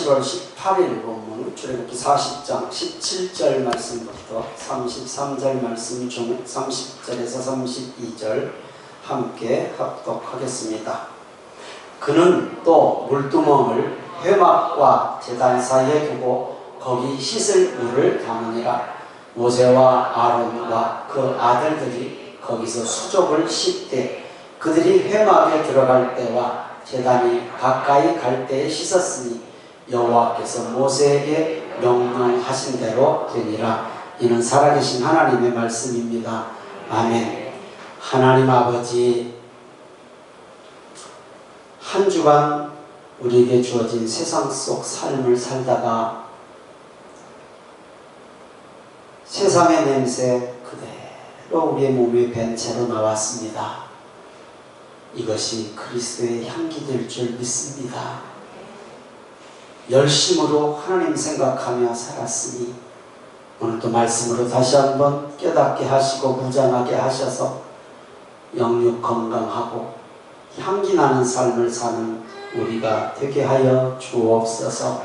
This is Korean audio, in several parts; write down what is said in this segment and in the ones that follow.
7월 18일 본문 출애굽기 40장 17절 말씀부터 33절 말씀 중 30절에서 32절 함께 합독하겠습니다. 그는 또 물두멍을 회막과 제단 사이에 두고 거기 씻을 물을 담으니라. 모세와 아론과 그 아들들이 거기서 수족을 씻되 그들이 회막에 들어갈 때와 제단이 가까이 갈 때에 씻었으니 여호와께서 모세에게 명령하신 대로 되니라. 이는 살아계신 하나님의 말씀입니다. 아멘. 하나님 아버지, 한 주간 우리에게 주어진 세상 속 삶을 살다가 세상의 냄새 그대로 우리의 몸에 밴 채로 나왔습니다. 이것이 그리스도의 향기 될 줄 믿습니다. 열심으로 하나님 생각하며 살았으니 오늘 또 말씀으로 다시 한번 깨닫게 하시고 무장하게 하셔서 영육 건강하고 향기 나는 삶을 사는 우리가 되게 하여 주옵소서.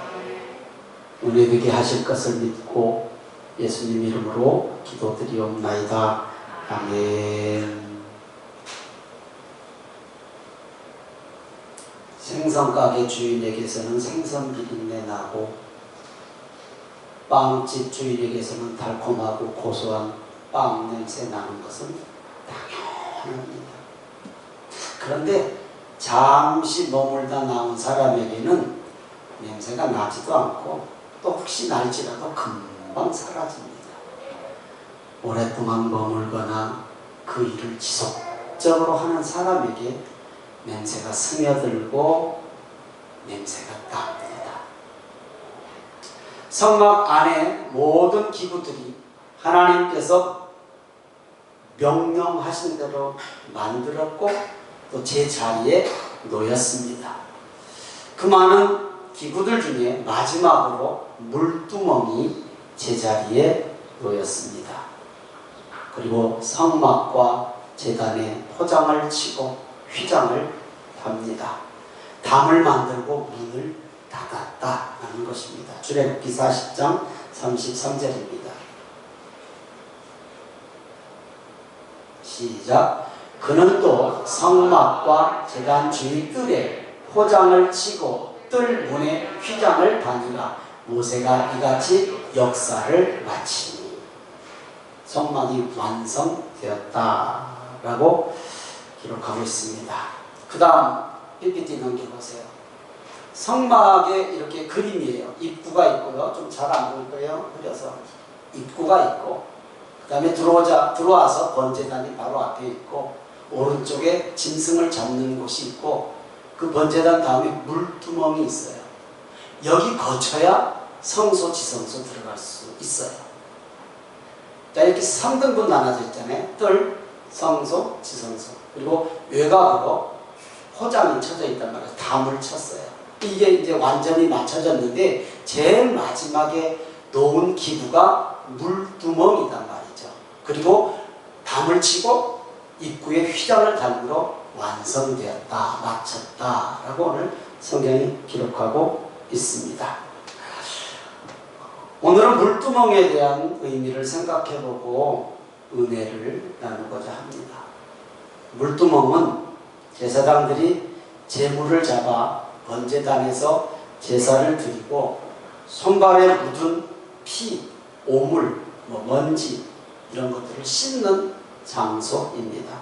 은혜 되게 하실 것을 믿고 예수님 이름으로 기도드리옵나이다. 아멘. 생선가게 주인에게서는 생선 비린내 나고 빵집 주인에게서는 달콤하고 고소한 빵 냄새 나는 것은 당연합니다. 그런데 잠시 머물다 나온 사람에게는 냄새가 나지도 않고 또 혹시 날지라도 금방 사라집니다. 오랫동안 머물거나 그 일을 지속적으로 하는 사람에게 냄새가 스며들고 냄새가 납니다. 성막 안에 모든 기구들이 하나님께서 명령하신 대로 만들었고 또 제 자리에 놓였습니다. 그 많은 기구들 중에 마지막으로 물두멍이 제자리에 놓였습니다. 그리고 성막과 제단에 포장을 치고 휘장을 답니다. 담을 만들고 문을 닫았다라는 것입니다. 출애굽기 40장 33절입니다. 시작. 그는 또 성막과 제단 주위 뜰에 포장을 치고 뜰 문에 휘장을 다니라. 모세가 이같이 역사를 마치니 성막이 완성되었다라고 기록하고 있습니다. 그 다음 PPT 넘겨보세요. 성막에 이렇게 그림이에요. 입구가 있고요. 좀 잘 안 보일 거예요. 그래서 입구가 있고 그 다음에 들어와서 번제단이 바로 앞에 있고 오른쪽에 짐승을 잡는 곳이 있고 그 번제단 다음에 물두멍이 있어요. 여기 거쳐야 성소 지성소 들어갈 수 있어요. 자, 이렇게 3등분 나눠져 있잖아요. 뜰, 성소, 지성소. 그리고 외곽으로 포장이 쳐져 있단 말이에요. 담을 쳤어요. 이게 이제 완전히 맞춰졌는데 제일 마지막에 놓은 기구가 물두멍이단 말이죠. 그리고 담을 치고 입구에 휘장을 달므로 완성되었다, 마쳤다라고 오늘 성경이 기록하고 있습니다. 오늘은 물두멍에 대한 의미를 생각해보고 은혜를 나누고자 합니다. 물두멍은 제사장들이 제물을 잡아 번제단에서 제사를 드리고 손발에 묻은 피, 오물, 먼지 이런 것들을 씻는 장소입니다.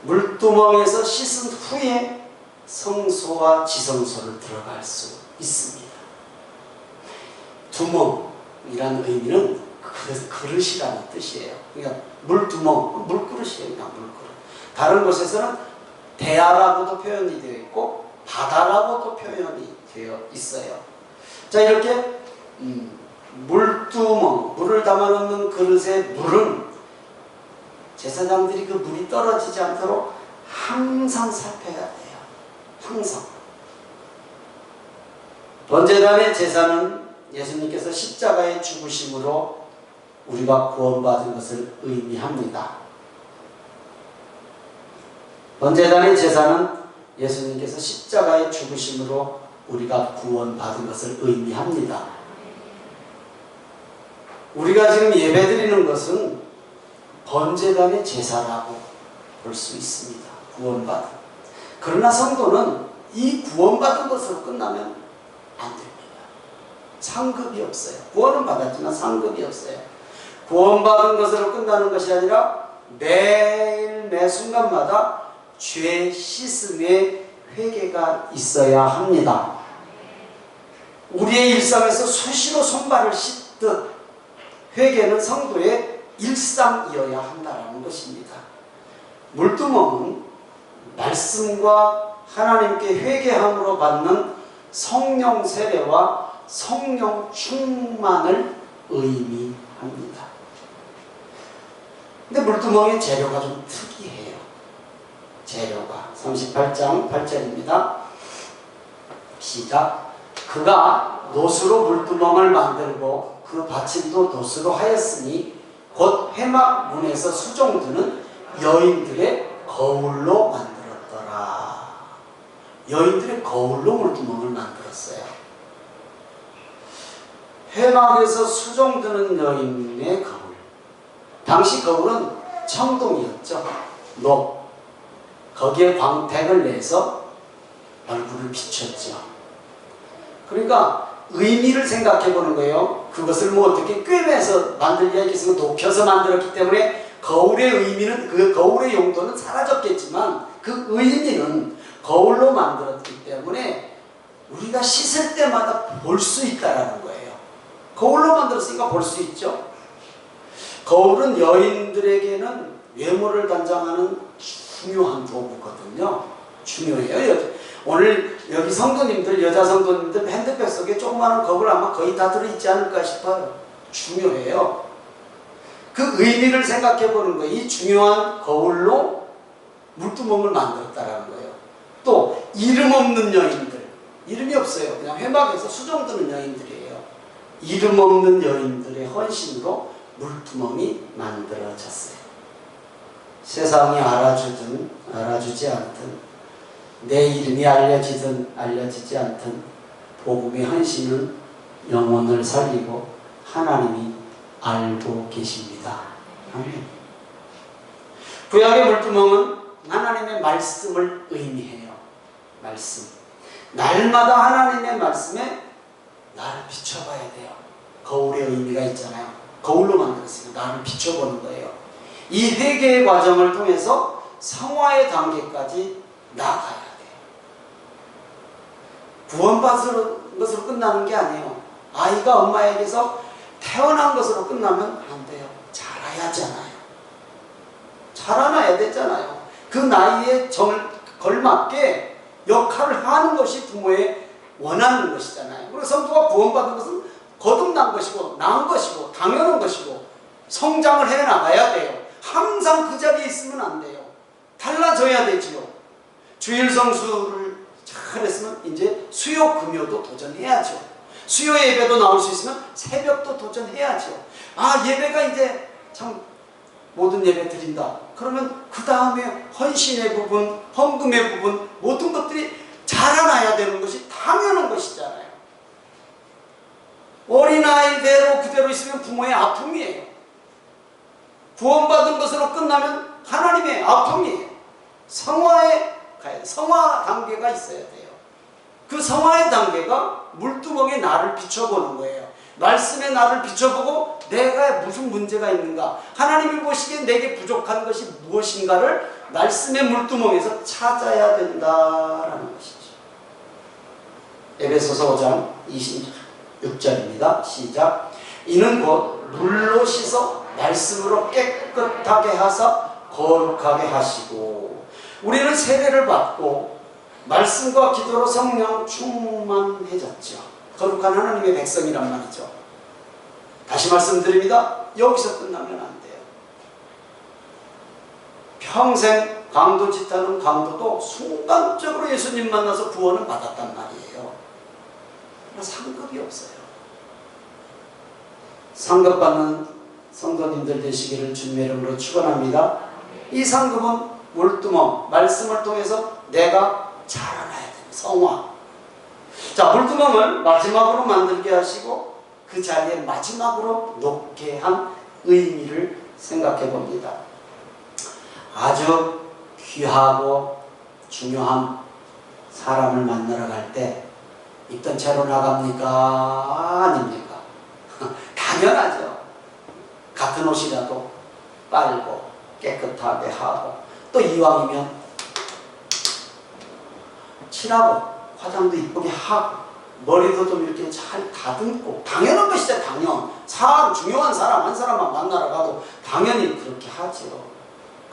물두멍에서 씻은 후에 성소와 지성소를 들어갈 수 있습니다. 두멍이라는 의미는 그릇이라는 뜻이에요. 그러니까 물두멍, 물그릇이에요. 그냥 물그릇. 다른 곳에서는 대야라고도 표현이 되어 있고 바다라고도 표현이 되어 있어요. 자, 이렇게 물두멍, 물을 담아놓는 그릇의 물은 제사장들이 그 물이 떨어지지 않도록 항상 살펴야 돼요. 항상. 번제단의 제사는 예수님께서 십자가의 죽으심으로 우리가 구원받은 것을 의미합니다. 번제단의 제사는 예수님께서 십자가의 죽으심으로 우리가 구원받은 것을 의미합니다. 우리가 지금 예배드리는 것은 번제단의 제사라고 볼 수 있습니다. 구원받은. 그러나 성도는 이 구원받은 것으로 끝나면 안 됩니다. 상급이 없어요. 구원은 받았지만 상급이 없어요. 구원받은 것으로 끝나는 것이 아니라 매일 매 순간마다 죄 씻음의 회개가 있어야 합니다. 우리의 일상에서 수시로 손발을 씻듯 회개는 성도의 일상이어야 한다는 것입니다. 물두멍은 말씀과 하나님께 회개함으로 받는 성령 세례와 성령 충만을 의미합니다. 근데 물두멍의 재료가 좀 특이해요. 재료가 38장 8절입니다. 시작. 그가 노수로 물두멍을 만들고 그 받침도 노수로 하였으니 곧 회막 문에서 수종드는 여인들의 거울로 만들었더라. 여인들의 거울로 물두멍을 만들었어요. 회막에서 수종드는 여인의 거울. 당시 거울은 청동이었죠. 녹. 거기에 광택을 내서 얼굴을 비췄죠. 그러니까 의미를 생각해 보는 거예요. 그것을 뭐 어떻게 꿰매서 만들기 위해서 높여서 만들었기 때문에 거울의 의미는, 그 거울의 용도는 사라졌겠지만 그 의미는 거울로 만들었기 때문에 우리가 씻을 때마다 볼 수 있다라는 거예요. 거울로 만들었으니까 볼 수 있죠. 거울은 여인들에게는 외모를 단장하는 중요한 도구거든요. 중요해요. 오늘 여기 성도님들, 여자 성도님들 핸드백 속에 조그마한 거울 아마 거의 다 들어있지 않을까 싶어요. 중요해요. 그 의미를 생각해 보는 거예요. 이 중요한 거울로 물두멍을 만들었다라는 거예요. 또 이름 없는 여인들, 이름이 없어요. 그냥 회막에서 수종드는 여인들이에요. 이름 없는 여인들의 헌신으로 물두멍이 만들어졌어요. 세상이 알아주든 알아주지 않든, 내 이름이 알려지든 알려지지 않든 복음의 헌신은 영혼을 살리고 하나님이 알고 계십니다. 아멘. 구약의 물두멍은 하나님의 말씀을 의미해요. 말씀. 날마다 하나님의 말씀에 나를 비춰봐야 돼요. 거울의 의미가 있잖아요. 거울로 만들었으니까 나를 비춰보는 거예요. 이 회개의 과정을 통해서 성화의 단계까지 나아가야 돼요. 구원받은 것으로 끝나는 게 아니에요. 아이가 엄마에게서 태어난 것으로 끝나면 안 돼요. 자라야잖아요. 자라나야 되잖아요. 그 나이에 걸맞게 역할을 하는 것이 부모의 원하는 것이잖아요. 그리고 성도가 구원받은 것은 거듭난 것이고 나은 것이고 당연한 것이고 성장을 해나가야 돼요. 항상 그 자리에 있으면 안 돼요. 달라져야 되지요. 주일 성수를 잘했으면 이제 수요 금요도 도전해야죠. 수요 예배도 나올 수 있으면 새벽도 도전해야죠. 아, 예배가 이제 참 모든 예배 드린다. 그러면 그 다음에 헌신의 부분, 헌금의 부분, 모든 것들이 자라나야 되는 것이 당연한 것이잖아요. 어린아이대로 그대로 있으면 부모의 아픔이에요. 구원받은 것으로 끝나면 하나님의 아픔이에요. 성화 단계가 있어야 돼요. 그 성화의 단계가 물두멍에 나를 비춰보는 거예요. 말씀에 나를 비춰보고 내가 무슨 문제가 있는가, 하나님이 보시기에 내게 부족한 것이 무엇인가를 말씀의 물두멍에서 찾아야 된다라는 것이죠. 에베소서 5장 26절입니다. 시작. 이는 곧 물로 씻어 말씀으로 깨끗하게 하사 거룩하게 하시고, 우리는 세례를 받고 말씀과 기도로 성령 충만해졌죠. 거룩한 하나님의 백성이란 말이죠. 다시 말씀드립니다. 여기서 끝나면 안 돼요. 평생 강도짓하는 강도도 순간적으로 예수님 만나서 구원을 받았단 말이에요. 상급이 없어요. 상급받는 성도님들 되시기를 주님의 이름으로 축원합니다. 이 상급은 물두멍, 말씀을 통해서 내가 자라나야 돼요. 성화. 자, 물두멍을 마지막으로 만들게 하시고 그 자리에 마지막으로 놓게 한 의미를 생각해 봅니다. 아주 귀하고 중요한 사람을 만나러 갈 때 입던 채로 나갑니까? 아닙니까? 당연하죠. 같은 옷이라도 빨고 깨끗하게 하고 또 이왕이면 칠하고 화장도 이쁘게 하고 머리도 좀 이렇게 잘 다듬고 당연한 것이죠. 당연. 중요한 사람 한 사람만 만나러 가도 당연히 그렇게 하죠.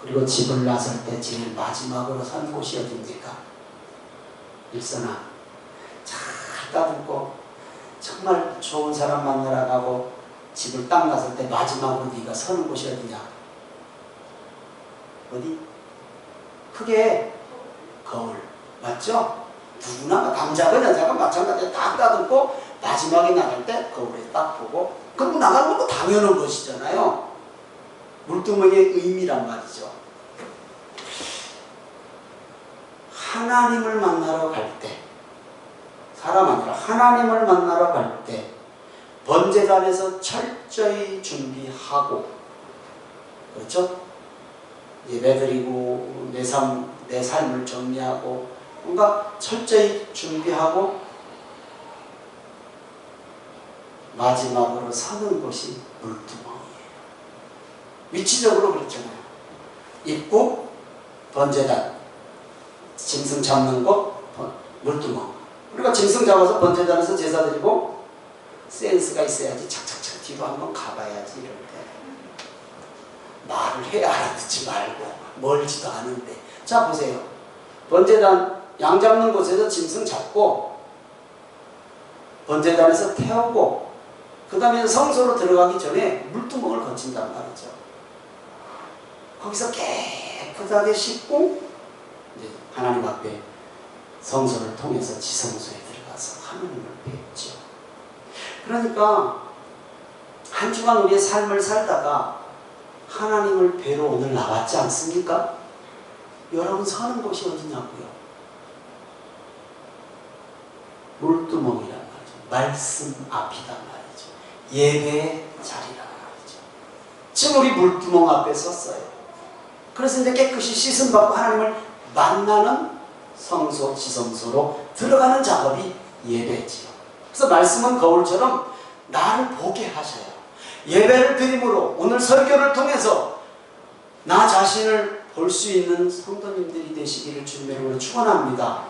그리고 집을 나설 때 제일 마지막으로 산 곳이 어딥니까? 일선아, 잘 다듬고 정말 좋은 사람 만나러 가고 집을 딱 나설 때 마지막으로 네가 서는 곳이 어디냐? 어디? 크게 거울. 맞죠? 누구나 남자건 여자건 마찬가지로 딱 다듬고 마지막에 나갈 때 거울에 딱 보고 그럼 나가는 건 당연한 것이잖아요. 물두멍의 의미란 말이죠. 하나님을 만나러 갈 때, 사람 아니라 하나님을 만나러 갈 때 번제단에서 철저히 준비하고, 그렇죠? 예배드리고 내 삶을 정리하고 뭔가 철저히 준비하고 마지막으로 서는 곳이 물두멍이에요. 위치적으로 그렇잖아요. 입구, 번제단, 짐승 잡는 곳, 물두멍. 우리가 짐승 잡아서 번제단에서 제사 드리고 센스가 있어야지 착착착 뒤로 한번 가봐야지. 이럴 때 말을 해야 알아듣지 말고 멀지도 않은데. 자 보세요. 번제단 양 잡는 곳에서 짐승 잡고 번제단에서 태우고 그 다음에 성소로 들어가기 전에 물두멍을 거친단 말이죠. 거기서 깨끗하게 씻고 이제 하나님 앞에 성소를 통해서 지성소에 들어가서 하나님을 뵙죠. 그러니까 한 주간 우리의 삶을 살다가 하나님을 뵈러 오늘 나왔지 않습니까? 여러분 서는 곳이 어디냐고요? 물두멍이란 말이죠. 말씀 앞이란 말이죠. 예배의 자리란 말이죠. 지금 우리 물두멍 앞에 섰어요. 그래서 이제 깨끗이 씻음 받고 하나님을 만나는 성소, 지성소로 들어가는 작업이 예배지요. 그래서 말씀은 거울처럼 나를 보게 하셔요. 예배를 드림으로 오늘 설교를 통해서 나 자신을 볼 수 있는 성도님들이 되시기를 주님으로 축원합니다.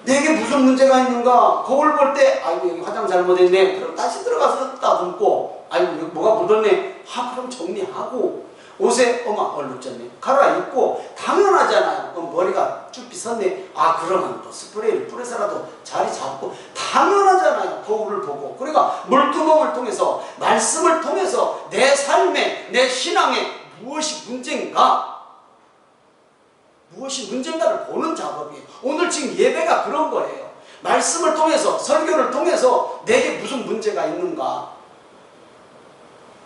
내게 무슨 문제가 있는가? 거울 볼 때 아이고 여기 화장 잘못했네. 그럼 다시 들어가서 다듬고 아이고 여기 뭐가 묻었네. 그럼 정리하고 옷에 얼룩졌네. 갈아입고 당연하잖아요. 그럼 머리가 쭉 빗었네. 그러면 또 스프레이를 뿌려서라도 자리 잡고 당연하잖아요. 거울을 보고. 그러니까 물두멍을 통해서 말씀을 통해서 내 삶에 내 신앙에 무엇이 문제인가? 무엇이 문제인가를 보는 작업이에요. 오늘 지금 예배가 그런 거예요. 말씀을 통해서 설교를 통해서 내게 무슨 문제가 있는가?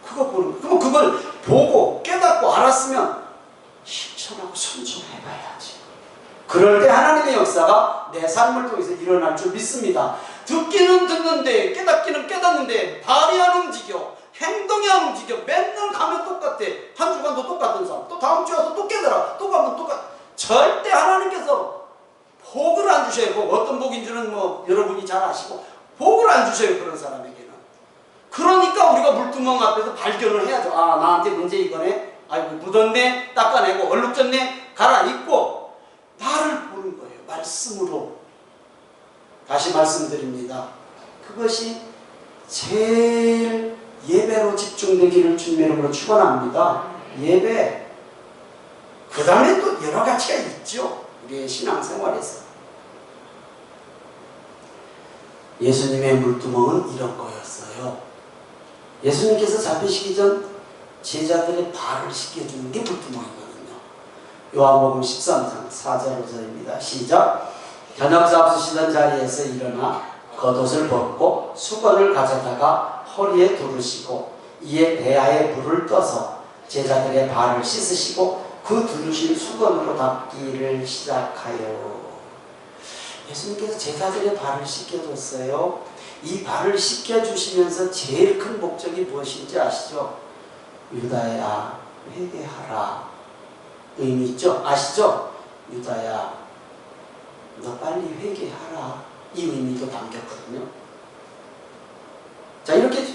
그거 보는 거예요. 그럼 그걸 보고 깨닫고 알았으면 실천하고 순종해봐야지. 그럴 때 하나님의 역사가 내 삶을 통해서 일어날 줄 믿습니다. 듣기는 듣는데 깨닫기는 깨닫는데 발이 안 움직여. 행동이 안 움직여. 맨날 가면 똑같아. 한 주간도 똑같은 사람. 또 다음 주에 와서 또 깨달아. 또 가면 똑같아. 절대 하나님께서 복을 안 주셔요. 어떤 복인 줄은 여러분이 잘 아시고 복을 안 주셔요. 그런 사람에게는. 그러니까 우리가 물두멍 앞에서 발견을 해야죠. 나한테 문제 이거네. 아이고 묻었네. 닦아내고 얼룩졌네. 갈아입고 나를 보는 거예요. 말씀으로. 다시 말씀드립니다. 그것이 제일 예배로 집중되기를 주님의 이름으로 축원합니다. 예배. 그 다음에 또 여러 가지가 있죠. 우리의 신앙생활에서. 예수님의 물두멍은 이런 거였어요. 예수님께서 잡히시기 전 제자들의 발을 씻겨주는 게 물두멍이거든요. 요한복음 13장 4절 5절입니다. 시작. 저녁 잡수시던 자리에서 일어나 겉옷을 벗고 수건을 가져다가 허리에 두르시고 이에 배아에 물을 떠서 제자들의 발을 씻으시고 그 두르신 수건으로 닦기를 시작하여. 예수님께서 제자들의 발을 씻겨줬어요. 이 발을 씻겨주시면서 제일 큰 목적이 무엇인지 아시죠? 유다야 회개하라 의미 있죠? 아시죠? 유다야 너 빨리 회개하라 이 의미도 담겼거든요. 자, 이렇게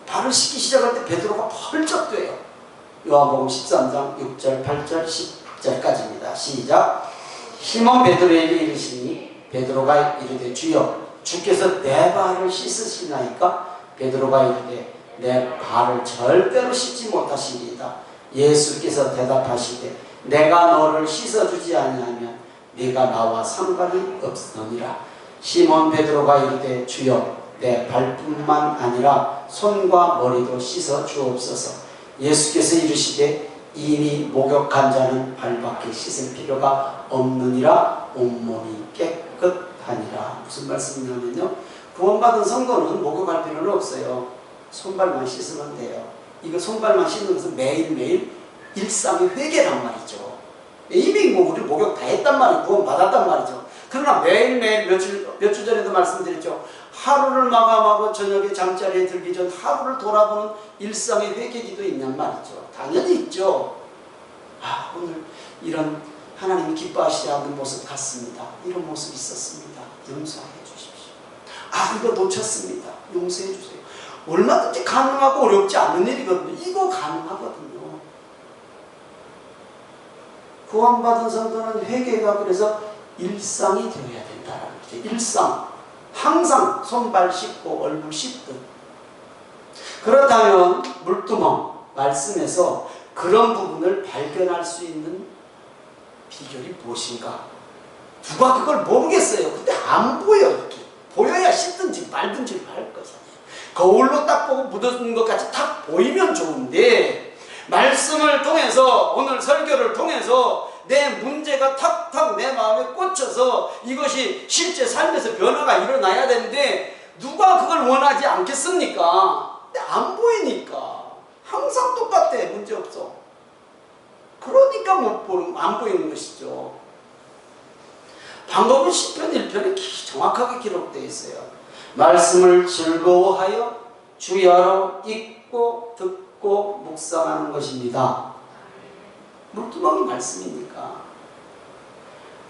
발을 씻기 시작할 때 베드로가 펄쩍 뛰어요. 요한복음 13장 6절 8절 10절까지입니다. 시작. 시몬 베드로에게 이르시니 베드로가 이르되 주여 주께서 내 발을 씻으시나이까? 베드로가 이르되 내 발을 절대로 씻지 못하시리이다. 예수께서 대답하시되 내가 너를 씻어주지 아니하면 네가 나와 상관이 없으니라. 시몬 베드로가 이르되 주여 내 발뿐만 아니라 손과 머리도 씻어 주옵소서. 예수께서 이르시되 이미 목욕한 자는 발밖에 씻을 필요가 없느니라. 온몸이 깨끗하니라. 무슨 말씀이냐면요, 구원받은 성도는 목욕할 필요는 없어요. 손발만 씻으면 돼요. 이거 손발만 씻는 것은 매일매일 일상의 회개란 말이죠. 이미 우리 목욕 다 했단 말이에요. 구원받았단 말이죠. 그러나 매일매일 몇 주 전에도 말씀드렸죠. 하루를 마감하고 저녁에 잠자리에 들기 전 하루를 돌아보는 일상의 회개기도 있냔 말이죠. 당연히 있죠. 아, 오늘 이런 하나님이 기뻐하시지 않는 모습 같습니다. 이런 모습이 있었습니다. 용서해 주십시오. 아, 이거 놓쳤습니다. 용서해 주세요. 얼마든지 가능하고 어렵지 않은 일이거든요. 이거 가능하거든요. 구원받은 성도는 회개가 그래서 일상이 되어야 된다는 거죠. 일상. 항상 손발 씻고 얼굴 씻듯. 그렇다면 물두멍 말씀에서 그런 부분을 발견할 수 있는 비결이 무엇인가? 누가 그걸 모르겠어요. 근데 안 보여. 이렇게 보여야 씻든지 말든지 할 거잖아요. 거울로 딱 보고 묻어있는 것 같이 딱 보이면 좋은데, 말씀을 통해서, 오늘 설교를 통해서 내 문제가 탁탁 내 마음에 꽂혀서 이것이 실제 삶에서 변화가 일어나야 되는데 누가 그걸 원하지 않겠습니까? 근데 안 보이니까. 항상 똑같아. 문제 없어. 그러니까 안 보이는 것이죠. 방법은 시편 1편에 정확하게 기록되어 있어요. 말씀을 즐거워하여 주야로 읽고 듣고 묵상하는 것입니다. 물두멍이 말씀이니까.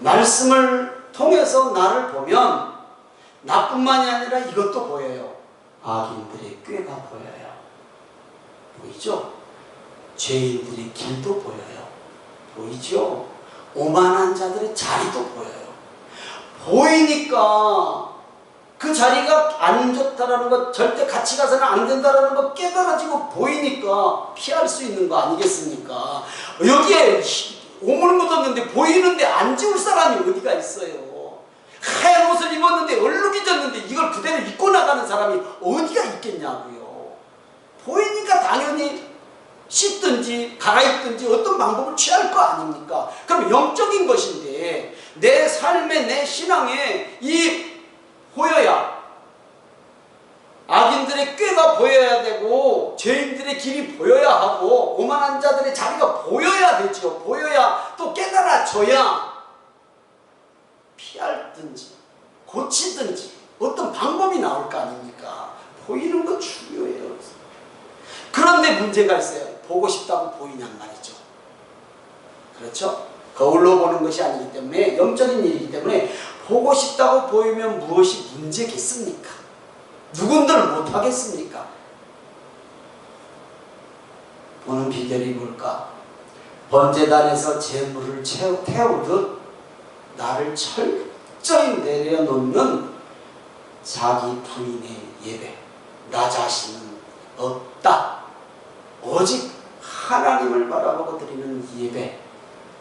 말씀을 통해서 나를 보면 나뿐만이 아니라 이것도 보여요. 악인들의 꾀가 보여요. 보이죠? 죄인들의 길도 보여요. 보이죠? 오만한 자들의 자리도 보여요. 보이니까 그 자리가 안 좋다라는 것, 절대 같이 가서는 안 된다라는 것 깨달아지고 보이니까 피할 수 있는 거 아니겠습니까? 여기에 오물 묻었는데 보이는데 안 지울 사람이 어디가 있어요? 하얀 옷을 입었는데 얼룩이 졌는데 이걸 그대로 입고 나가는 사람이 어디가 있겠냐고요. 보이니까 당연히 씻든지 갈아입든지 어떤 방법을 취할 거 아닙니까? 그럼 영적인 것인데 내 삶에, 내 신앙에 이 보여야, 악인들의 꾀가 보여야 되고 죄인들의 길이 보여야 하고 오만한 자들의 자리가 보여야 되죠. 보여야 또 깨달아져야 피할든지 고치든지 어떤 방법이 나올 거 아닙니까? 보이는 건 중요해요. 그런데 문제가 있어요. 보고 싶다고 보이냔 말이죠. 그렇죠? 거울로 보는 것이 아니기 때문에, 영적인 일이기 때문에 보고 싶다고 보이면 무엇이 문제겠습니까? 누군들 못하겠습니까? 보는 비결이 뭘까? 번제단에서 제물을 태우듯 나를 철저히 내려놓는 자기 부인의 예배. 나 자신은 없다. 오직 하나님을 바라보고 드리는 예배,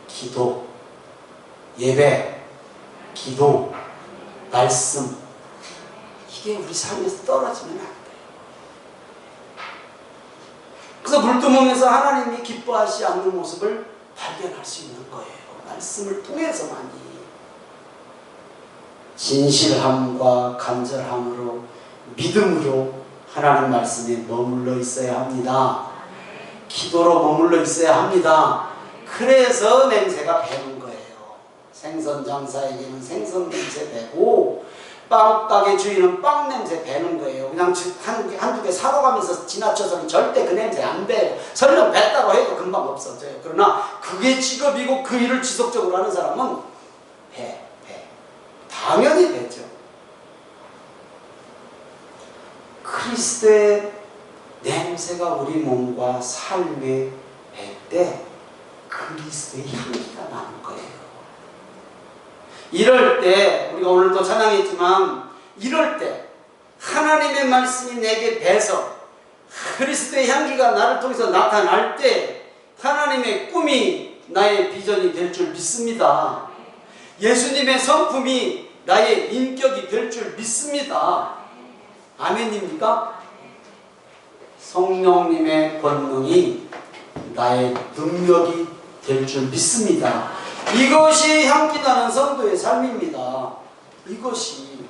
기도, 예배, 기도, 말씀, 이게 우리 삶에서 떨어지면 안 돼요. 그래서 물두멍에서 하나님이 기뻐하지 않는 모습을 발견할 수 있는 거예요. 말씀을 통해서만이. 진실함과 간절함으로, 믿음으로 하나님 말씀에 머물러 있어야 합니다. 기도로 머물러 있어야 합니다. 그래서 냄새가 배는 거예요. 생선 장사에게는 생선 냄새 배고 빵가게 주인은 빵 냄새 배는 거예요. 그냥 한두 개 사고 가면서 지나쳐서는 절대 그 냄새 안 배요. 설령 뱉다고 해도 금방 없어져요. 그러나 그게 직업이고 그 일을 지속적으로 하는 사람은 배. 당연히 배죠. 그리스도의 냄새가 우리 몸과 삶에 배 때 그리스도의 향기가 나는 거예요. 이럴 때 우리가 오늘도 찬양했지만 이럴 때 하나님의 말씀이 내게 배서 그리스도의 향기가 나를 통해서 나타날 때 하나님의 꿈이 나의 비전이 될 줄 믿습니다. 예수님의 성품이 나의 인격이 될 줄 믿습니다. 아멘입니까? 성령님의 권능이 나의 능력이 될 줄 믿습니다. 이것이 향기나는 성도의 삶입니다. 이것이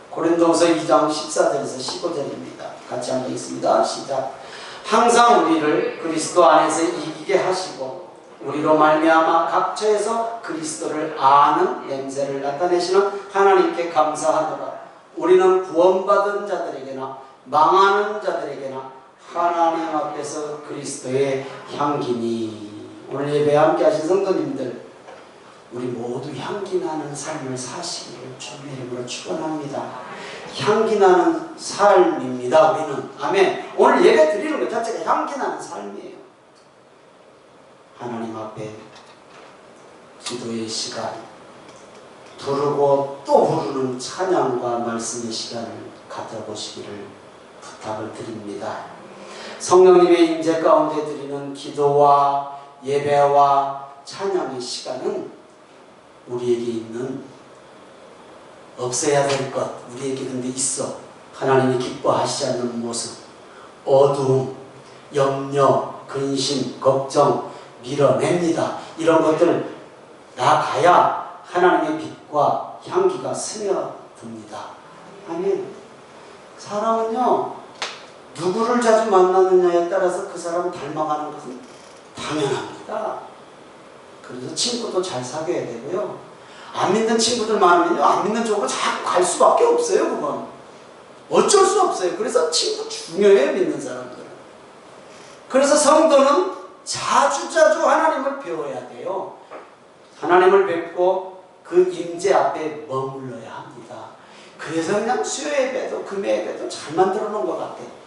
고린도후서 2장 14절에서 15절입니다. 같이 한번 읽습니다. 시작. 항상 우리를 그리스도 안에서 이기게 하시고 우리로 말미암아 각처에서 그리스도를 아는 냄새를 나타내시는 하나님께 감사하노라. 우리는 구원받은 자들에게나 망하는 자들에게나 하나님 앞에서 그리스도의 향기니. 오늘 예배에 함께 하신 성도님들, 우리 모두 향기나는 삶을 사시기를 주님의 이름으로 축원합니다. 향기나는 삶입니다. 우리는. 아멘. 오늘 예배 드리는 것 자체가 향기나는 삶이에요. 하나님 앞에 기도의 시간, 부르고 또 부르는 찬양과 말씀의 시간을 가져보시기를 부탁을 드립니다. 성령님의 임재 가운데 드리는 기도와 예배와 찬양의 시간은 우리에게 있는 없애야 될 것, 우리에게 근데 있어. 하나님이 기뻐하시지 않는 모습, 어두움, 염려, 근심, 걱정 밀어냅니다. 이런 것들 나가야 하나님의 빛과 향기가 스며듭니다. 아멘. 사람은요, 누구를 자주 만나느냐에 따라서 그 사람을 닮아가는 것은 당연합니다. 그래서 친구도 잘 사귀어야 되고요. 안 믿는 친구들 많으면요, 안 믿는 쪽으로 자꾸 갈 수밖에 없어요. 그건 어쩔 수 없어요. 그래서 친구 중요해요. 믿는 사람들은. 그래서 성도는 자주자주 하나님을 배워야 돼요. 하나님을 뵙고 그 임재 앞에 머물러야 합니다. 그래서 그냥 수요 예배도 금요 예배도 잘 만들어 놓은 것 같아요.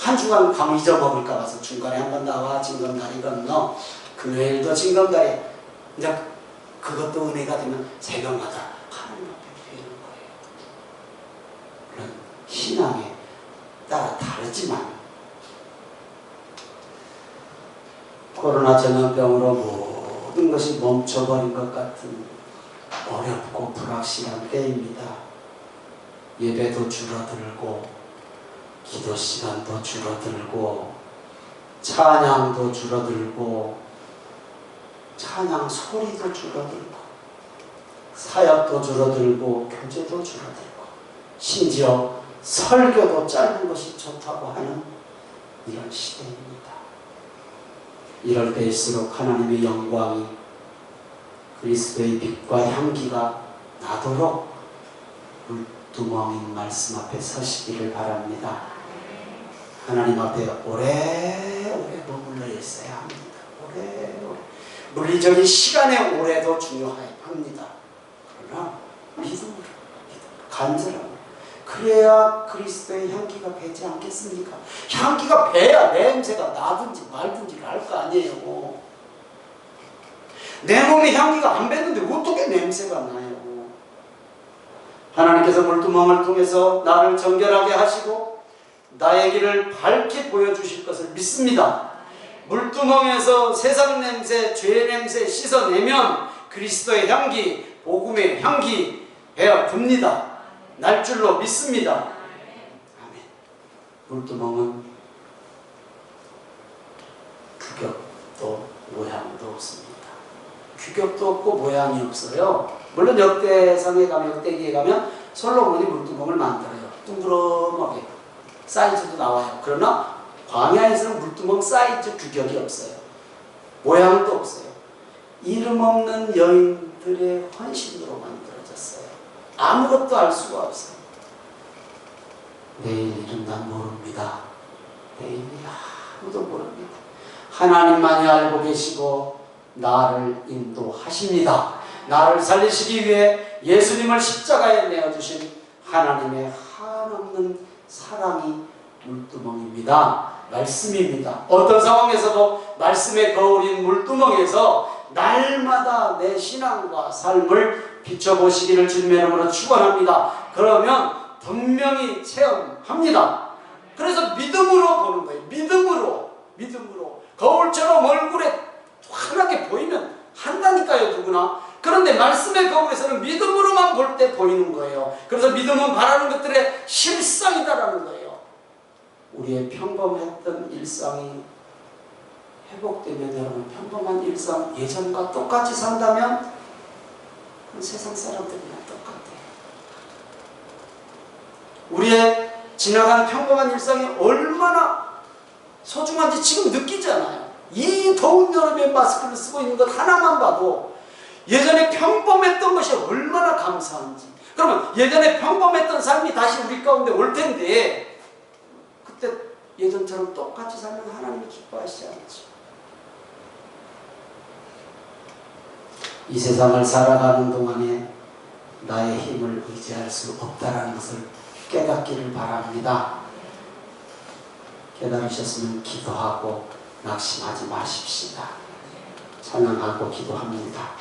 한 주간 감 잊어먹을까 봐서 중간에 한번 나와 징검다리 건너, 금요일도 징검다리. 이제 그것도 은혜가 되면 새벽마다 하나님 앞에 드리는 거예요. 물론 신앙에 따라 다르지만 코로나 전염병으로 모든 것이 멈춰버린 것 같은 어렵고 불확실한 때입니다. 예배도 줄어들고 기도 시간도 줄어들고 찬양도 줄어들고 찬양 소리도 줄어들고 사역도 줄어들고 교제도 줄어들고 심지어 설교도 짧은 것이 좋다고 하는 이런 시대입니다. 이럴 때일수록 하나님의 영광이 그리스도의 빛과 향기가 나도록 물두멍인 말씀 앞에 서시기를 바랍니다. 하나님 앞에 오래오래 머물러 있어야 합니다. 오래오래. 물리적인 시간의 오래도 중요합니다. 그러나 믿음으로, 간절함으로 그래야 그리스도의 향기가 배지 않겠습니까? 향기가 배야 냄새가 나든지 말든지를 알 거 아니에요. 내 몸에 향기가 안 배는데 어떻게 냄새가 나요? 하나님께서 물두멍을 통해서 나를 정결하게 하시고 나의 길을 밝게 보여주실 것을 믿습니다. 물두멍에서 세상 냄새, 죄 냄새 씻어내면 그리스도의 향기, 복음의 향기 배어듭니다. 날 줄로 믿습니다. 아멘. 물두멍은 규격도 모양도 없습니다. 규격도 없고 모양이 없어요. 물론 역대상에 가면, 역대기에 가면 솔로몬이 물두멍을 만들어요. 둥그러하게 사이즈도 나와요. 그러나 광야에서는 물두멍 사이즈 규격이 없어요. 모양도 없어요. 이름 없는 여인들의 헌신으로 만들어졌어요. 아무것도 알 수가 없어요. 내일 일은 난 모릅니다. 내일이 아무도 모릅니다. 하나님만이 알고 계시고 나를 인도하십니다. 나를 살리시기 위해 예수님을 십자가에 내어주신 하나님의 한없는 사랑이 물두멍입니다. 말씀입니다. 어떤 상황에서도 말씀의 거울인 물두멍에서 날마다 내 신앙과 삶을 비춰보시기를 주님의 이름으로 축원합니다. 그러면 분명히 체험합니다. 그래서 믿음으로 보는 거예요. 믿음으로. 거울처럼 얼굴에 환하게 보이면 한다니까요, 누구나. 그런데 말씀의 거울에서는 믿음으로만 볼 때 보이는 거예요. 그래서 믿음은 바라는 것들의 실상이다라는 거예요. 우리의 평범했던 일상이 회복되면, 여러분, 평범한 일상 예전과 똑같이 산다면 그건 세상 사람들이랑 똑같아요. 우리의 지나간 평범한 일상이 얼마나 소중한지 지금 느끼잖아요. 이 더운 여름에 마스크를 쓰고 있는 것 하나만 봐도 예전에 평범했던 것이 얼마나 감사한지. 그러면 예전에 평범했던 삶이 다시 우리 가운데 올 텐데 그때 예전처럼 똑같이 살면 하나님이 기뻐하시지 않죠. 이 세상을 살아가는 동안에 나의 힘을 의지할 수 없다는 것을 깨닫기를 바랍니다. 깨달으셨으면 기도하고 낙심하지 마십시다. 찬양하고 기도합니다.